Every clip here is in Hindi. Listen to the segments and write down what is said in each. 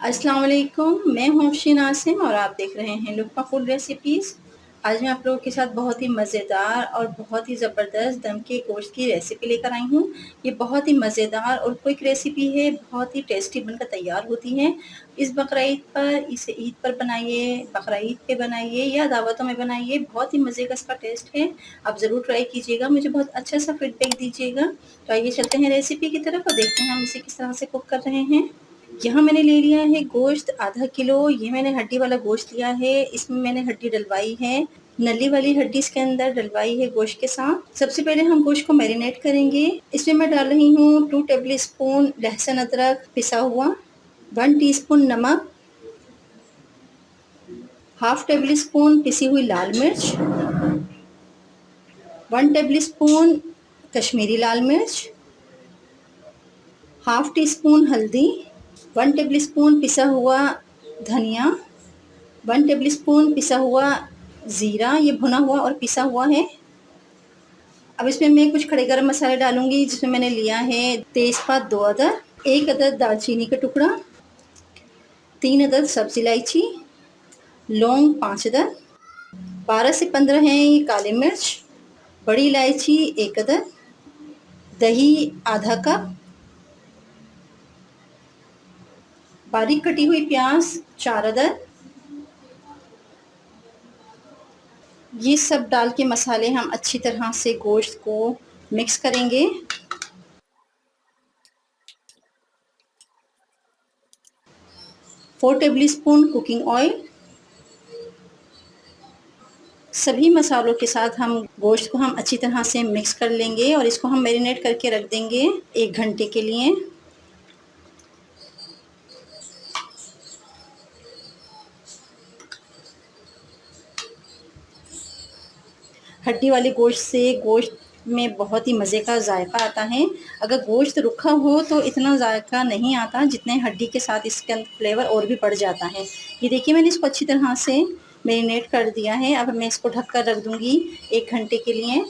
अस्सलाम वालेकुम, मैं हूँ अफशीन आसिम और आप देख रहे हैं लुत्फ़ा फूड रेसिपीज़। आज मैं आप लोगों के साथ बहुत ही मज़ेदार और बहुत ही ज़बरदस्त दम के गोश्त की रेसिपी लेकर आई हूँ। ये बहुत ही मज़ेदार और क्विक रेसिपी है, बहुत ही टेस्टी बनकर तैयार होती है। इस बकरा ईद पर, इसे ईद पर बनाइए, बकरा ईद पे बनाइए या दावतों में बनाइए, बहुत ही मज़े का इसका टेस्ट है। आप ज़रूर ट्राई कीजिएगा, मुझे बहुत अच्छा सा फीडबैक दीजिएगा। तो आइए चलते हैं रेसिपी की तरफ और देखते हैं हम इसे किस तरह से कुक कर रहे हैं। यहाँ मैंने ले लिया है गोश्त आधा किलो। ये मैंने हड्डी वाला गोश्त लिया है, इसमें मैंने हड्डी डलवाई है, नली वाली हड्डी इसके अंदर डलवाई है गोश्त के साथ। सबसे पहले हम गोश्त को मैरिनेट करेंगे। इसमें मैं डाल रही हूँ 2 टेबल स्पून लहसुन अदरक पिसा हुआ, 1 टीस्पून नमक, हाफ टेबल स्पून पिसी हुई लाल मिर्च, 1 टेबल स्पून कश्मीरी लाल मिर्च, हाफ टी स्पून हल्दी, 1 टेबल स्पून पिसा हुआ धनिया, 1 टेबल स्पून पिसा हुआ ज़ीरा, ये भुना हुआ और पिसा हुआ है। अब इसमें मैं कुछ खड़े गरम मसाले डालूंगी, जिसमें मैंने लिया है तेज़पात 2 अदद, 1 अदद दालचीनी का टुकड़ा, 3 अदद सब्ज़ इलायची, लौंग 5 अदद, 12 से 15 हैं ये काली मिर्च, बड़ी इलायची 1 अदद, दही आधा कप, बारीक कटी हुई प्याज 4 अदद। ये सब डाल के मसाले हम अच्छी तरह से गोश्त को मिक्स करेंगे। Four table spoon cooking oil. सभी मसालों के साथ हम गोश्त को हम अच्छी तरह से मिक्स कर लेंगे और इसको हम मैरिनेट करके रख देंगे 1 घंटे के लिए। हड्डी वाले गोश्त से गोश्त में बहुत ही मज़े का जायका आता है। अगर गोश्त रूखा हो तो इतना जायका नहीं आता, जितने हड्डी के साथ इसके अंदर फ्लेवर और भी बढ़ जाता है। ये देखिए मैंने इसको अच्छी तरह से मैरिनेट कर दिया है। अब मैं इसको ढक कर रख दूँगी 1 घंटे के लिए।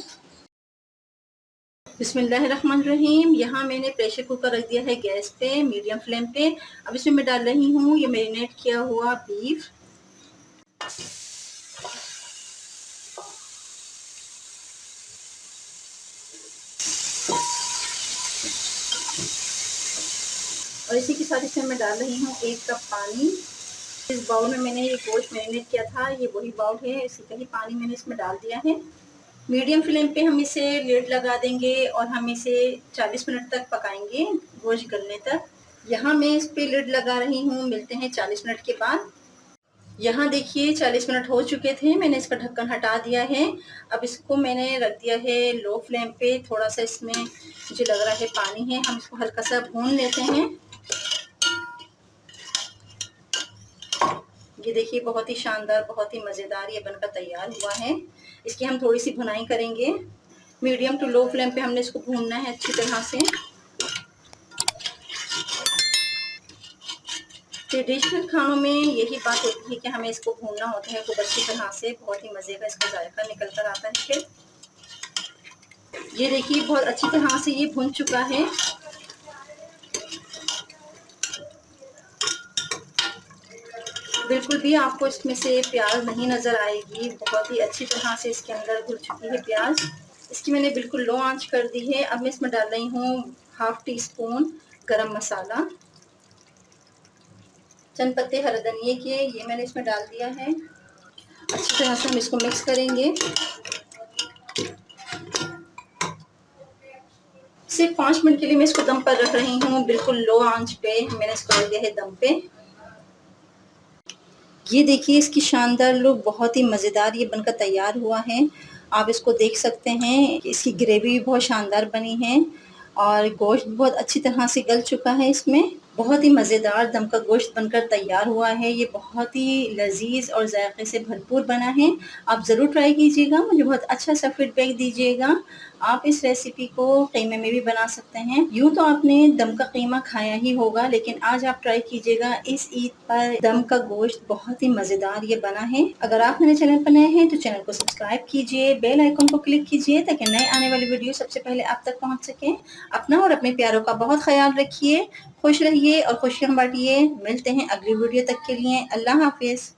बिस्मिल्लाहिर्रहमानिर्रहीम। यहाँ मैंने प्रेशर कुकर रख दिया है गैस पे, मीडियम फ्लेम पे। अब इसमें मैं डाल रही हूँ ये मैरिनेट किया हुआ बीफ। और इसी के साथ इसमें मैं डाल रही हूँ 1 कप पानी। इस बाउल में मैंने ये गोश्त मैरिनेट किया था, ये वही बाउल है, इसी का ही पानी मैंने इसमें डाल दिया है। मीडियम फ्लेम पे हम इसे लिड लगा देंगे और हम इसे 40 मिनट तक पकाएंगे, गोश्त गलने तक। यहाँ मैं इस पे लिड लगा रही हूँ, मिलते हैं 40 मिनट के बाद। यहाँ देखिए 40 मिनट हो चुके थे, मैंने इसका ढक्कन हटा दिया है। अब इसको मैंने रख दिया है लो फ्लेम पे। थोड़ा सा इसमें मुझे लग रहा है पानी है, हम इसको हल्का सा भून लेते हैं। ये देखिए बहुत ही शानदार, बहुत ही मज़ेदार ये बनकर तैयार हुआ है। इसकी हम थोड़ी सी भुनाई करेंगे। मीडियम टू लो फ्लेम पे हमने इसको भूनना है अच्छी तरह से। ट्रेडिशनल खानों में यही बात होती है कि हमें इसको भूनना होता है खूब अच्छी तरह से, बहुत ही मज़े का इसका जायका निकल कर आता है फिर। ये देखिए बहुत अच्छी तरह से ये भून चुका है। बिल्कुल भी आपको इसमें से प्याज नहीं नज़र आएगी, बहुत ही अच्छी तरह से इसके अंदर घुल चुकी है प्याज। इसकी मैंने बिल्कुल लो आंच कर दी है। अब मैं इसमें डाल रही हूँ हाफ टी स्पून गरम मसाला, चंद पत्ते हरे धनिये के, ये मैंने इसमें डाल दिया है। अच्छी तरह से हम इसको मिक्स करेंगे। सिर्फ 5 मिनट के लिए मैं इसको दम पर रख रही हूँ, बिल्कुल लो आंच पे मैंने इसको रख दिया है दम पे। ये देखिए इसकी शानदार लुक, बहुत ही मज़ेदार ये बनकर तैयार हुआ है। आप इसको देख सकते हैं, इसकी ग्रेवी भी बहुत शानदार बनी है और गोश्त बहुत अच्छी तरह से गल चुका है इसमें। बहुत ही मज़ेदार दम का गोश्त बनकर तैयार हुआ है। ये बहुत ही लज़ीज़ और ज़ायक़े से भरपूर बना है। आप ज़रूर ट्राई कीजिएगा, मुझे बहुत अच्छा सा फीडबैक दीजिएगा। आप इस रेसिपी को कीमे में भी बना सकते हैं। यूँ तो आपने दम का कीमा खाया ही होगा, लेकिन आज आप ट्राई कीजिएगा। इस ईद पर दम का गोश्त बहुत ही मज़ेदार ये बना है। अगर आप मेरे चैनल पर नए हैं तो चैनल को सब्सक्राइब कीजिए, बेल आइकन को क्लिक कीजिए ताकि नए आने वाली वीडियो सबसे पहले आप तक पहुँच सकें। अपना और अपने प्यारों का बहुत ख्याल रखिए, खुश रहिए और खुशियाँ बाँटिए। मिलते हैं अगली वीडियो तक के लिए। अल्लाह हाफ़िज़।